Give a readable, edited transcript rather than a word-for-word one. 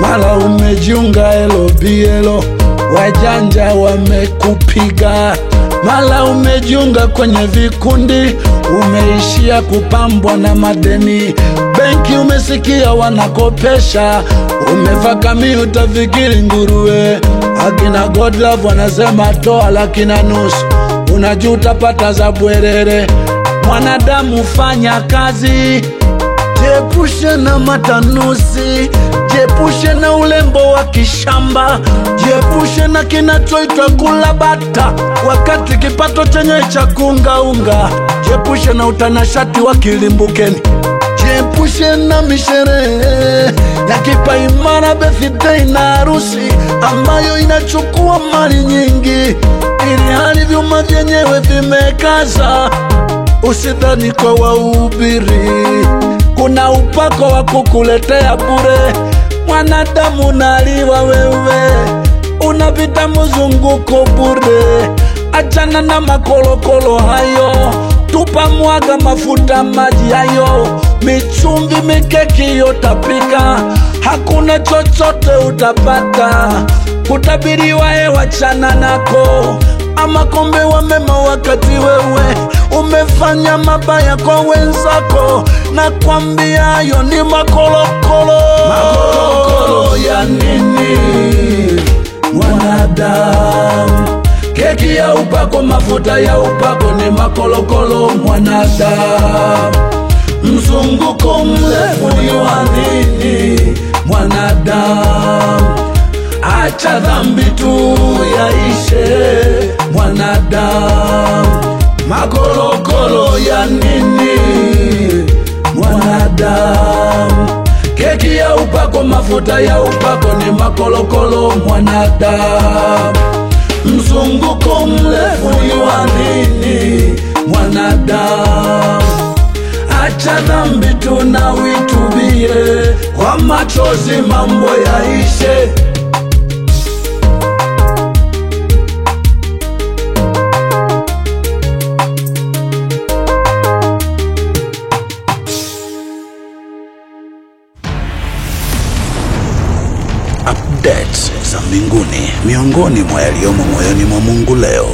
mala umejiunga LBL, wajanja wamekupiga. Mala umejiunga kwenye vikundi, umeishia kupambwa na madeni. Benki umesikia wanakopesha, umevakami utafikiri nguruwe. Akina Godlove wanasema toa lakina nusu, unajua utapata za bwerere. Mwanadamu fanya kazi, jiepushe na matanusi, jiepushe na ulembo wa kishamba, jiepushe na kinachoitwa kula bata wakati kipato chenye cha kungaunga, jiepushe na utanashati wa kilimbukeni, jiepushe na misherehe ya kipaimara, birthday na harusi ambayo inachukua mali nyingi, ili hali vyuma vyenyewe vimekaza. Usidhani kwa wahubiri kuna upako wa kukuletea bure. Mwanadamu naliwa wewe, unapita mzunguko bure. Achana na makolokolo hayo, tupa mwaga mafuta maji hayo, michumvi mikeki yotapika, hakuna chochote utapata. Kutabiriwa wachana nako, ama kombe wa mema wakati wewe umefanya mabaya kwa wenzako. Na kwambia hayo ni makolokolo. Makolokolo ya nini mwanadamu? Keki ya upako, mafuta ya upako ni makolokolo mwanadamu. Mzunguko mrefu ni wa nini mwanadamu? Acha dhambi tu yaishe mwanadamu. Makolokolo ya nini mwanadamu? Keki ya upako, mafuta ya upako ni makolokolo mwanadamu. Mzunguko mrefu ni wa nini mwanadamu? Acha dhambi tu na uitubie, kwa machozi mambo yaishe. Updates za mbinguni, miongoni mwa yaliyomo moyoni mwa Mungu leo.